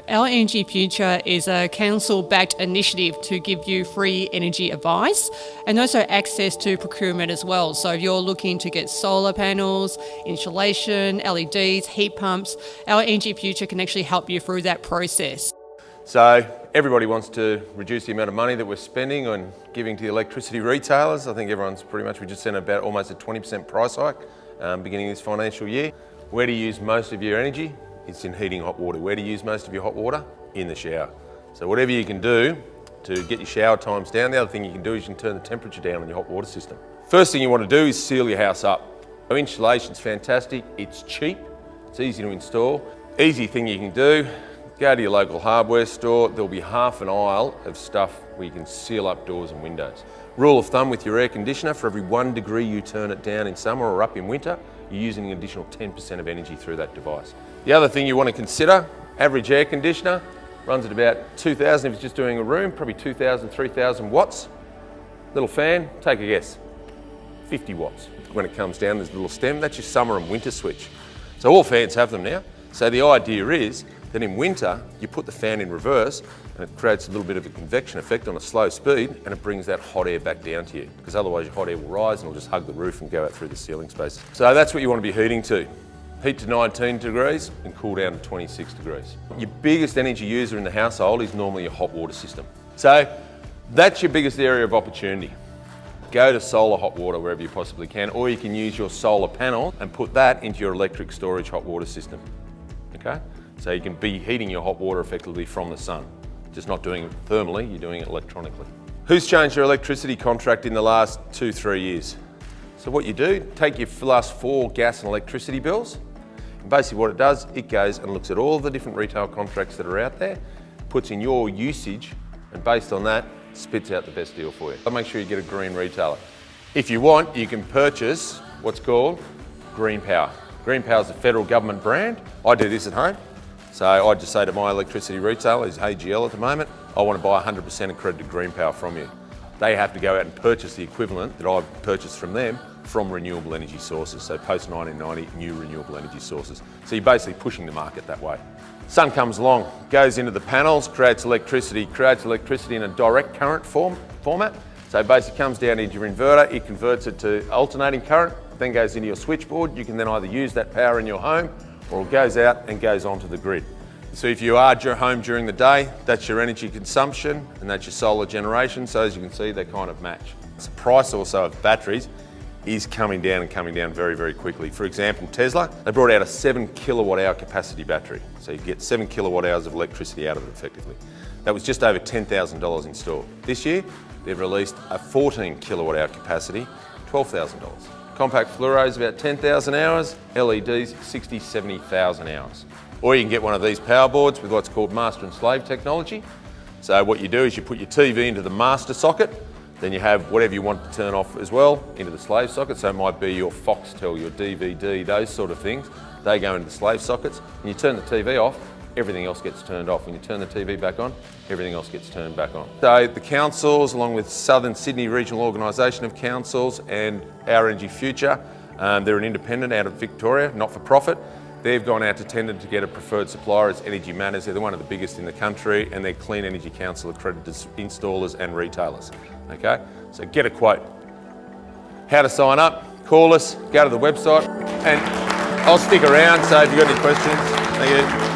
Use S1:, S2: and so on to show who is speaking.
S1: Our Energy Future is a council-backed initiative to give you free energy advice and also access to procurement as well. So if you're looking to get solar panels, insulation, LEDs, heat pumps, our Energy Future can actually help you through that process.
S2: So everybody wants to reduce the amount of money that we're spending on giving to the electricity retailers. I think everyone's we just sent about almost a 20% price hike beginning this financial year. Where do you use most of your energy? It's in heating hot water. Where do you use most of your hot water? In the shower. So whatever you can do to get your shower times down. The other thing you can do is you can turn the temperature down on your hot water system. First thing you want to do is seal your house up. So insulation's fantastic, it's cheap, it's easy to install. Easy thing you can do, go to your local hardware store, there'll be half an aisle of stuff where you can seal up doors and windows. Rule of thumb with your air conditioner, for every 1 degree you turn it down in summer or up in winter, you're using an additional 10% of energy through that device. The other thing you want to consider, average air conditioner runs at about 2,000 if it's just doing a room, probably 2,000, 3,000 watts. Little fan, take a guess, 50 watts. When it comes down, there's a little stem, that's your summer and winter switch. So all fans have them now. So the idea is that in winter, you put the fan in reverse and it creates a little bit of a convection effect on a slow speed and it brings that hot air back down to you, because otherwise your hot air will rise and it'll just hug the roof and go out through the ceiling space. So that's what you want to be heating to. Heat to 19 degrees and cool down to 26 degrees. Your biggest energy user in the household is normally your hot water system. So that's your biggest area of opportunity. Go to solar hot water wherever you possibly can, or you can use your solar panel and put that into your electric storage hot water system, okay? So you can be heating your hot water effectively from the sun. Just not doing it thermally, you're doing it electronically. Who's changed their electricity contract in the last 2-3 years? So what you do, take your last 4 gas and electricity bills, and basically what it does, it goes and looks at all the different retail contracts that are out there, puts in your usage, and based on that, spits out the best deal for you. So make sure you get a green retailer. If you want, you can purchase what's called Green Power. Green Power is a federal government brand. I do this at home. So I just say to my electricity retailer, who's AGL at the moment, I want to buy 100% accredited Green Power from you. They have to go out and purchase the equivalent that I've purchased from them from renewable energy sources, so post 1990, new renewable energy sources. So you're basically pushing the market that way. Sun comes along, goes into the panels, creates electricity in a direct current format. So it basically comes down into your inverter, it converts it to alternating current, then goes into your switchboard. You can then either use that power in your home or it goes out and goes onto the grid. So if you are home during the day, that's your energy consumption and that's your solar generation. So as you can see, they kind of match. The price also of batteries is coming down very, very quickly. For example, Tesla, they brought out a 7 kilowatt hour capacity battery. So you get 7 kilowatt hours of electricity out of it effectively. That was just over $10,000 installed. This year, they've released a 14 kilowatt hour capacity, $12,000. Compact fluoro is about 10,000 hours, LEDs 60, 70,000 hours. Or you can get one of these power boards with what's called master and slave technology. So what you do is you put your TV into the master socket, then you have whatever you want to turn off as well into the slave socket. So it might be your Foxtel, your DVD, those sort of things. They go into the slave sockets. When you turn the TV off, everything else gets turned off. When you turn the TV back on, everything else gets turned back on. So the councils, along with Southern Sydney Regional Organisation of Councils and Our Energy Future, they're an independent out of Victoria, not for profit. They've gone out to tender to get a preferred supplier as Energy Matters. They're one of the biggest in the country and they're Clean Energy Council accredited installers and retailers. Okay, so get a quote. How to sign up, call us, go to the website, and I'll stick around, so if you've got any questions, thank you.